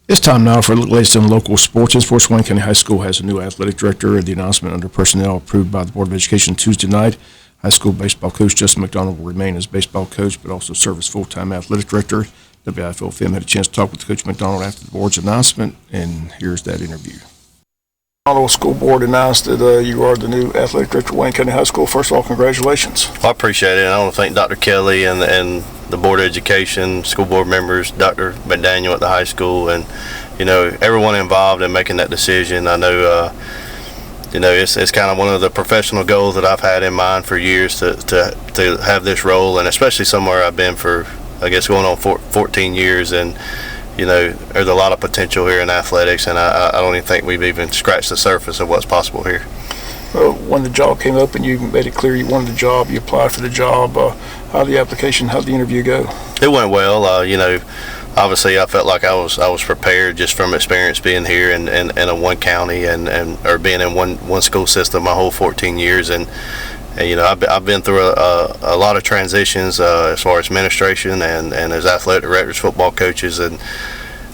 It's time now for the latest in local sports. Sports Wayne County High School has a new athletic director. The announcement under personnel approved by the Board of Education Tuesday night. High school baseball coach Justin McDonald will remain as baseball coach, but also serve as full-time athletic director. WIFO Film had a chance to talk with Coach McDonald after the board's announcement, and here's that interview. The school board announced that you are the new athletic director of Wayne County High School. First of all, congratulations. Well, I appreciate it. I want to thank Dr. Kelly and the Board of Education, school board members, Dr. McDaniel at the high school, and everyone involved in making that decision. I know it's kind of one of the professional goals that I've had in mind for years to have this role, and especially somewhere I've been for, I guess, going on 14 years, and there's a lot of potential here in athletics, and I don't even think we've even scratched the surface of what's possible here. When the job came up and you made it clear you wanted the job, you applied for the job, how'd the interview go? It went well. Obviously I felt like I was prepared just from experience being here in a one county or being in one school system my whole 14 years, and I've been through a lot of transitions as far as administration and as athletic directors, football coaches, and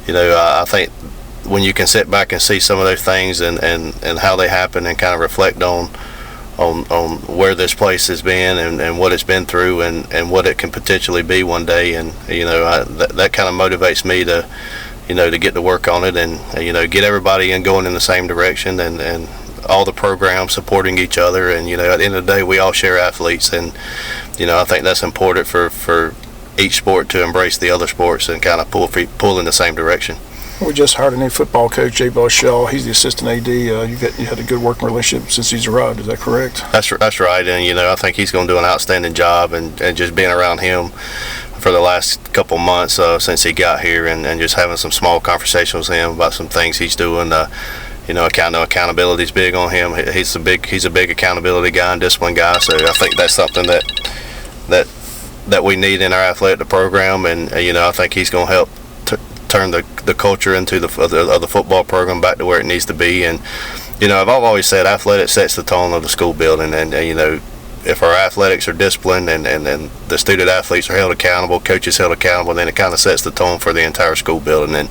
I think when you can sit back and see some of those things and how they happen and kind of reflect on where this place has been and what it's been through and what it can potentially be one day, and that kind of motivates me to get to work on it and get everybody going in the same direction and all the programs supporting each other, and at the end of the day we all share athletes, and I think that's important for each sport to embrace the other sports and kind of pull in the same direction. We just hired a new football coach, Jay Shaw. He's the assistant AD. You had a good working relationship since he's arrived. Is that correct? That's right, and I think he's going to do an outstanding job, and just being around him for the last couple months since he got here, and just having some small conversations with him about some things he's doing. Accountability is big on him. He's a big accountability guy and discipline guy. So I think that's something that we need in our athletic program, and I think he's going to help turn the culture into the football program back to where it needs to be. And I've always said athletics sets the tone of the school building, and if our athletics are disciplined and the student athletes are held accountable, coaches held accountable, then it kind of sets the tone for the entire school building. And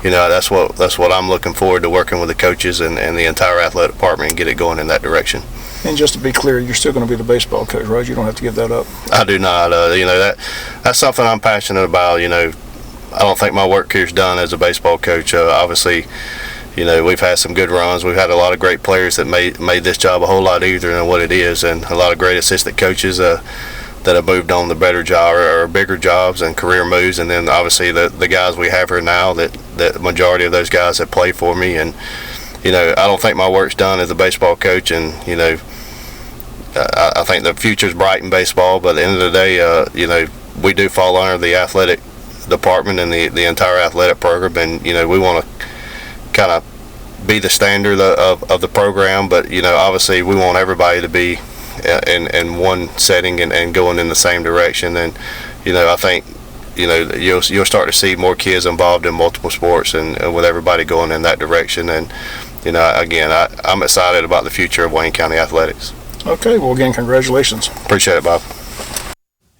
that's what I'm looking forward to, working with the coaches and the entire athletic department and get it going in that direction. And just to be clear, you're still going to be the baseball coach, right? You don't have to give that up. I do not. That's something I'm passionate about. I don't think my work here's done as a baseball coach. Obviously, we've had some good runs. We've had a lot of great players that made this job a whole lot easier than what it is, and a lot of great assistant coaches that have moved on to better job or bigger jobs and career moves. And then obviously the guys we have here now, that the majority of those guys have played for me. And I don't think my work's done as a baseball coach, and I think the future's bright in baseball. But at the end of the day, we do fall under the athletic department and the entire athletic program, and we want to kind of be the standard of the program, but obviously we want everybody to be in one setting and going in the same direction. And I think you'll start to see more kids involved in multiple sports and with everybody going in that direction. And again, I'm excited about the future of Wayne County athletics. Okay, well, again, congratulations. Appreciate it, Bob.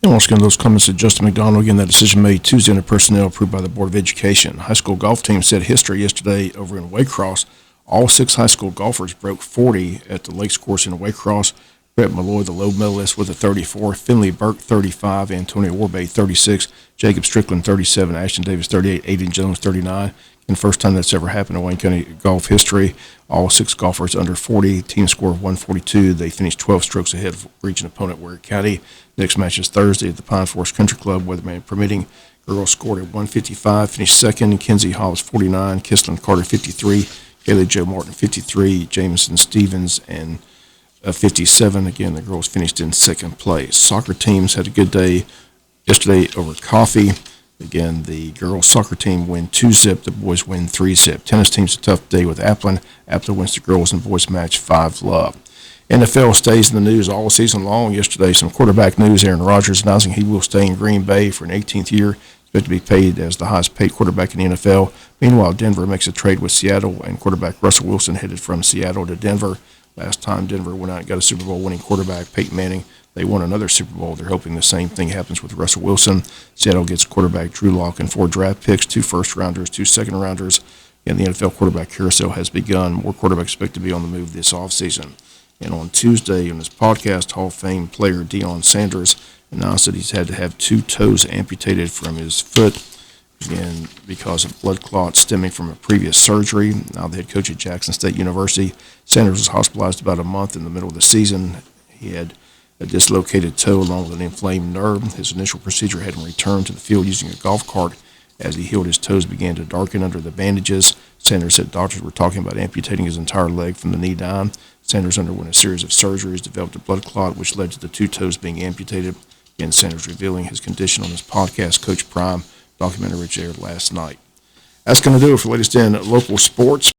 And once again, those comments of Justin McDonald. Again, that decision made Tuesday under personnel approved by the Board of Education. High school golf team set history yesterday over in Waycross. All 6 high school golfers broke 40 at the Lakes Course in Waycross. Brett Malloy, the low medalist, with a 34. Finley Burke, 35. Antonio Warbay, 36. Jacob Strickland, 37. Ashton Davis, 38. Aiden Jones, 39. And first time that's ever happened in Wayne County golf history. All 6 golfers under 40. Team score of 142. They finished 12 strokes ahead of region opponent Ware County. Next match is Thursday at the Pine Forest Country Club, weatherman permitting. Girls scored at 155, finished second. Kenzie Hobbs, 49. Kisland Carter, 53. Haley Jo Martin, 53. Jameson Stevens, and 57. Again, the girls finished in second place. Soccer teams had a good day yesterday over coffee. Again, the girls soccer team win 2-0. The boys win 3-0. Tennis team's a tough day with Applin. Applin wins the girls and boys match 5-love. NFL stays in the news all season long. Yesterday, some quarterback news. Aaron Rodgers announcing he will stay in Green Bay for an 18th year. Expected to be paid as the highest paid quarterback in the NFL. Meanwhile, Denver makes a trade with Seattle, and quarterback Russell Wilson headed from Seattle to Denver. Last time Denver went out and got a Super Bowl winning quarterback, Peyton Manning, they won another Super Bowl. They're hoping the same thing happens with Russell Wilson. Seattle gets quarterback Drew Lock and 4 draft picks, 2 first-rounders, 2 second-rounders, and the NFL quarterback carousel has begun. More quarterbacks expect to be on the move this offseason. And on Tuesday, in his podcast, Hall of Fame player Dion Sanders announced that he's had to have 2 toes amputated from his foot, again, because of blood clots stemming from a previous surgery. Now the head coach at Jackson State University, Sanders was hospitalized about a month in the middle of the season. He had a dislocated toe along with an inflamed nerve. His initial procedure had him return to the field using a golf cart. As he healed, his toes began to darken under the bandages. Sanders said doctors were talking about amputating his entire leg from the knee down. Sanders underwent a series of surgeries, developed a blood clot, which led to the 2 toes being amputated. Again, Sanders revealing his condition on his podcast, Coach Prime, documentary which aired last night. That's going to do it for the latest in local sports.